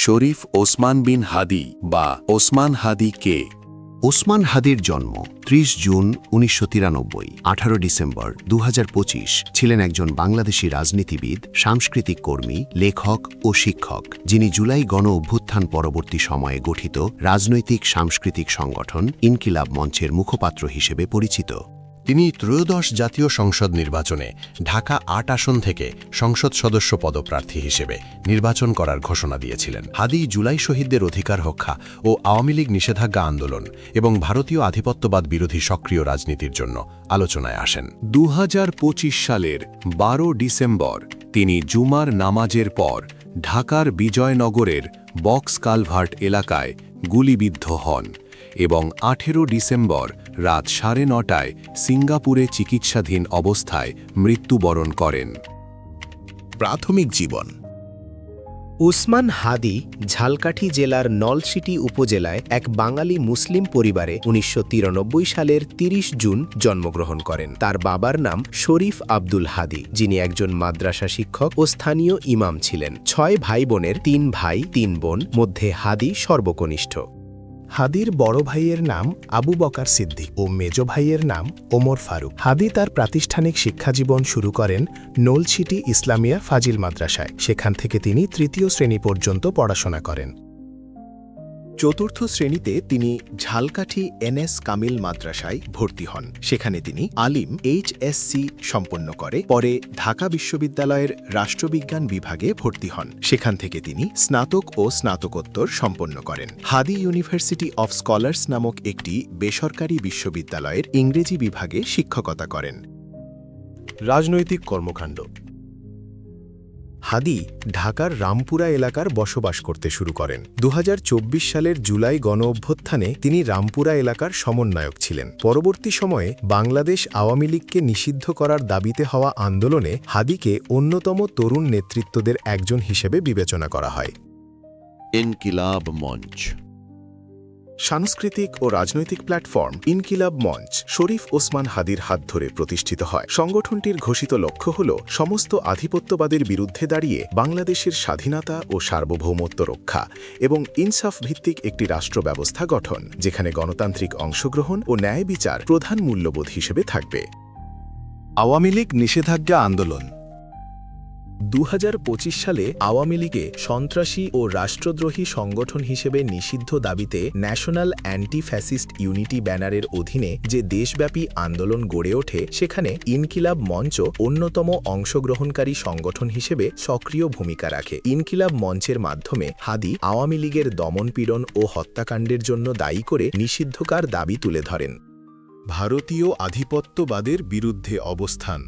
শরীফ ওসমান বিন হাদি বা ওসমান হাদি কে? ওসমান হাদির জন্ম ৩০ জুন ১৯৯৩, ১৮ ডিসেম্বর ২০২৫ ছিলেন একজন বাংলাদেশী রাজনীতিবিদ, সাংস্কৃতিক কর্মী, লেখক ও শিক্ষক, যিনি জুলাই গণ অভ্যুত্থান পরবর্তী সময়ে গঠিত রাজনৈতিক সাংস্কৃতিক সংগঠন ইনকিলাব মঞ্চের মুখপাত্র হিসেবে পরিচিত। তিনি ত্রয়োদশ জাতীয় সংসদ নির্বাচনে ঢাকা ৮ আসন থেকে সংসদ সদস্য পদপ্রার্থী হিসেবে নির্বাচন করার ঘোষণা দিয়েছিলেন। হাদি জুলাই শহীদদের অধিকার রক্ষা ও আওয়ামী লীগ নিষেধাজ্ঞা আন্দোলন এবং ভারতীয় আধিপত্যবাদ বিরোধী সক্রিয় রাজনীতির জন্য আলোচনায় আসেন। ২০২৫ সালের ১২ ডিসেম্বর তিনি জুমার নামাজের পর ঢাকার বিজয়নগরের বক্স কালভার্ট এলাকায় গুলিবিদ্ধ হন এবং ১৮ ডিসেম্বর রাত ৯:৩০টায় সিঙ্গাপুরে চিকিৎসাধীন অবস্থায় মৃত্যুবরণ করেন। প্রাথমিক জীবন। ওসমান হাদি ঝালকাঠি জেলার নলছিটি উপজেলায় এক বাঙালি মুসলিম পরিবারে ১৯৯৩ সালের ৩০ জুন জন্মগ্রহণ করেন। তার বাবার নাম শরীফ আব্দুল হাদি, যিনি একজন মাদ্রাসা শিক্ষক ও স্থানীয় ইমাম ছিলেন। ৬ ভাই বোনের ৩ ভাই ৩ বোন, মধ্যে হাদি সর্বকনিষ্ঠ। হাদির বড় ভাইয়ের নাম আবু বকার সিদ্দিক ও মেজ ভাইয়ের নাম ওমর ফারুক। হাদি তার প্রাতিষ্ঠানিক শিক্ষাজীবন শুরু করেন নলছিটি ইসলামিয়া ফাজিল মাদ্রাসায়। সেখান থেকে তিনি ৩য় শ্রেণী পর্যন্ত পড়াশোনা করেন। চতুর্থ শ্রেণীতে তিনি ঝালকাঠি এনএস কামিল মাদ্রাসায় ভর্তি হন। সেখানে তিনি আলিম এইচএসসি সম্পন্ন করে পরে ঢাকা বিশ্ববিদ্যালয়ের রাষ্ট্রবিজ্ঞান বিভাগে ভর্তি হন। সেখান থেকে তিনি স্নাতক ও স্নাতকোত্তর সম্পন্ন করেন। হাদি ইউনিভার্সিটি অফ স্কলার্স নামক একটি বেসরকারি বিশ্ববিদ্যালয়ের ইংরেজি বিভাগে শিক্ষকতা করেন। রাজনৈতিক কর্মকাণ্ড। হাদি ঢাকার রামপুরা এলাকার বসবাস করতে শুরু করেন। ২০২৪ সালের জুলাই গণ অভ্যুত্থানে তিনি রামপুরা এলাকার সমন্বয়ক ছিলেন। পরবর্তী সময়ে বাংলাদেশ আওয়ামী লীগকে নিষিদ্ধ করার দাবিতে হওয়া আন্দোলনে হাদিকে অন্যতম তরুণ নেতৃত্বদের একজন হিসেবে বিবেচনা করা হয়। ইনকিলাব মঞ্চ। সাংস্কৃতিক ও রাজনৈতিক প্ল্যাটফর্ম ইনকিলাব মঞ্চ শরীফ ওসমান হাদির হাত ধরে প্রতিষ্ঠিত হয়। সংগঠনটির ঘোষিত লক্ষ্য হল সমস্ত আধিপত্যবাদের বিরুদ্ধে দাঁড়িয়ে বাংলাদেশের স্বাধীনতা ও সার্বভৌমত্ব রক্ষা এবং ইনসাফ ভিত্তিক একটি রাষ্ট্র ব্যবস্থা গঠন, যেখানে গণতান্ত্রিক অংশগ্রহণ ও ন্যায় বিচার প্রধান মূল্যবোধ হিসেবে থাকবে। আওয়ামী লীগ নিষেধাজ্ঞা আন্দোলন। ২০২৫ সালে আওয়ামী লীগে সন্ত্রাসী ও রাষ্ট্রদ্রোহী সংগঠন হিসেবে নিষিদ্ধ দাবিতে ন্যাশনাল অ্যান্টি ফ্যাসিস্ট ইউনিটি ব্যানারের অধীনে যে দেশব্যাপী আন্দোলন গড়ে ওঠে, সেখানে ইনকিলাব মঞ্চ অন্যতম অংশগ্রহণকারী সংগঠন হিসেবে সক্রিয় ভূমিকা রাখে। ইনকিলাব মঞ্চের মাধ্যমে হাদি আওয়ামী লীগের দমনপীড়ন ও হত্যাকাণ্ডের জন্য দায়ী করে নিষিদ্ধকার দাবি তুলে ধরেন। ভারতীয় আধিপত্যবাদের বিরুদ্ধে অবস্থান।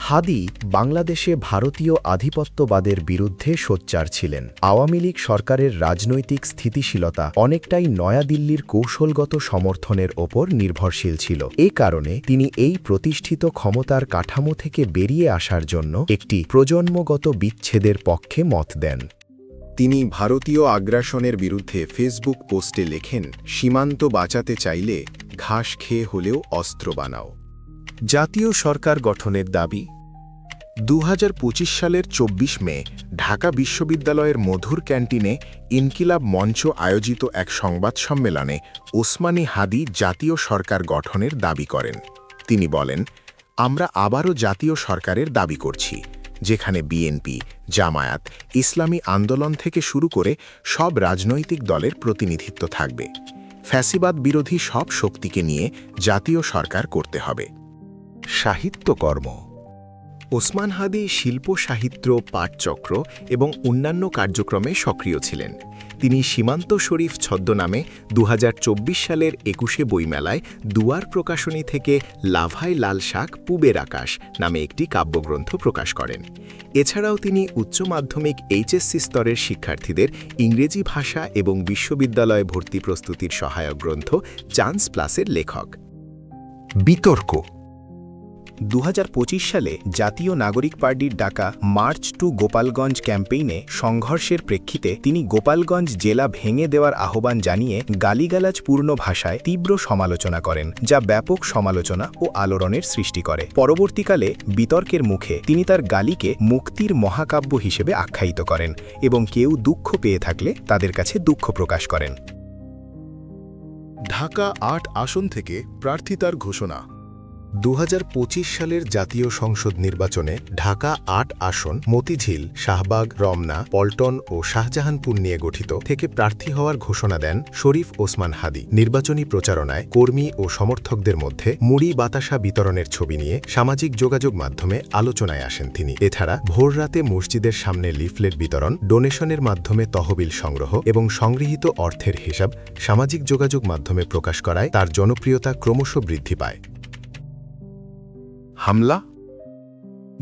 হাদি বাংলাদেশে ভারতীয় আধিপত্যবাদের বিরুদ্ধে সোচ্চার ছিলেন। আওয়ামী লীগ সরকারের রাজনৈতিক স্থিতিশীলতা অনেকটাই নয়াদিল্লির কৌশলগত সমর্থনের ওপর নির্ভরশীল ছিল। এ কারণে তিনি এই প্রতিষ্ঠিত ক্ষমতার কাঠামো থেকে বেরিয়ে আসার জন্য একটি প্রজন্মগত বিচ্ছেদের পক্ষে মত দেন। তিনি ভারতীয় আগ্রাসনের বিরুদ্ধে ফেসবুক পোস্টে লেখেন, সীমান্ত বাঁচাতে চাইলে ঘাস খেয়ে হলেও অস্ত্র বানাও। জাতীয় সরকার গঠনের দাবি। ২০২৫ সালের ২৪ মে ঢাকা বিশ্ববিদ্যালয়ের মধুর ক্যান্টিনে ইনকিলাব মঞ্চ আয়োজিত এক সংবাদ সম্মেলনে ওসমানী হাদি জাতীয় সরকার গঠনের দাবি করেন। তিনি বলেন, আমরা আবারও জাতীয় সরকারের দাবি করছি, যেখানে বিএনপি, জামায়াত, ইসলামী আন্দোলন থেকে শুরু করে সব রাজনৈতিক দলের প্রতিনিধিত্ব থাকবে। ফ্যাসিবাদ বিরোধী সব শক্তিকে নিয়ে জাতীয় সরকার করতে হবে। সাহিত্যকর্ম। ওসমান হাদি শিল্প সাহিত্য, পাঠচক্র এবং অন্যান্য কার্যক্রমে সক্রিয় ছিলেন। তিনি সীমান্ত শরীফ ছদ্মনামে ২০২৪ সালের ২১শে বইমেলায় দুয়ার প্রকাশনী থেকে লাভায় লাল শাক পুবের আকাশ নামে একটি কাব্যগ্রন্থ প্রকাশ করেন। এছাড়াও তিনি উচ্চ মাধ্যমিক এইচএসসি স্তরের শিক্ষার্থীদের ইংরেজি ভাষা এবং বিশ্ববিদ্যালয়ে ভর্তি প্রস্তুতির সহায়ক গ্রন্থ চান্স প্লাসের লেখক। বিতর্ক। 2025 সালে জাতীয় নাগরিক পার্টির ডাকা মার্চ টু গোপালগঞ্জ ক্যাম্পেইনে সংঘর্ষের প্রেক্ষিতে তিনি গোপালগঞ্জ জেলা ভেঙে দেওয়ার আহ্বান জানিয়ে গালিগালাজপূর্ণ ভাষায় তীব্র সমালোচনা করেন, যা ব্যাপক সমালোচনা ও আলোড়নের সৃষ্টি করে। পরবর্তীকালে বিতর্কের মুখে তিনি তার গালিকে মুক্তির মহাকাব্য হিসেবে আখ্যায়িত করেন এবং কেউ দুঃখ পেয়ে থাকলে তাদের কাছে দুঃখ প্রকাশ করেন। ঢাকা ৮ আসন থেকে প্রার্থিতার ঘোষণা। 2025 সালের জাতীয় সংসদ নির্বাচনে ঢাকা ৮ আসন মতিঝিল, শাহবাগ, রমনা, পল্টন ও শাহজাহানপুর নিয়ে গঠিত থেকে প্রার্থী হওয়ার ঘোষণা দেন শরীফ ওসমান হাদী। নির্বাচনী প্রচারণায় কর্মী ও সমর্থকদের মধ্যে মুড়ি বাতাসা বিতরণের ছবি নিয়ে সামাজিক যোগাযোগ মাধ্যমে আলোচনায় আসেন তিনি। এছাড়া ভোররাতে মসজিদের সামনে লিফলেট বিতরণ, ডোনেশনের মাধ্যমে তহবিল সংগ্রহ এবং সংগৃহীত অর্থের হিসাব সামাজিক যোগাযোগ মাধ্যমে প্রকাশ করায় তার জনপ্রিয়তা ক্রমশ বৃদ্ধি পায়। হামলা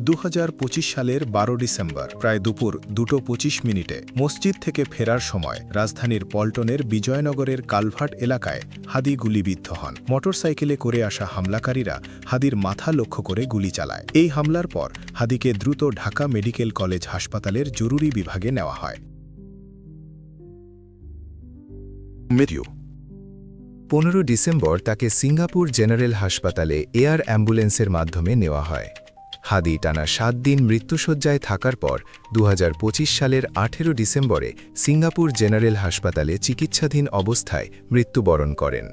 2025 সালের 12 ডিসেম্বর প্রায় দুপুর 2:25 মসজিদ থেকে ফেরার সময় রাজধানীর পল্টনের বিজয়নগরের কালভার্ট এলাকায় হাদী গুলিবিদ্ধ হন। মোটরসাইকেলে করে আসা হামলাকারীরা হাদীর মাথা লক্ষ্য করে গুলি চালায়। এই হামলার পর হাদীকে দ্রুত ঢাকা মেডিকেল কলেজ হাসপাতালের জরুরি বিভাগে নেওয়া হয়। মৃত্যু 15 ডিসেম্বর তাকে সিঙ্গাপুর জেনারেল হাসপাতালে এয়ার অ্যাম্বুলেন্সের মাধ্যমে নেওয়া হয়। হাদী টানা 7 দিন মৃত্যুশয্যায় থাকার পর 2025 সালের 18 ডিসেম্বরে সিঙ্গাপুর জেনারেল হাসপাতালে চিকিৎসাধীন অবস্থায় মৃত্যুবরণ করেন।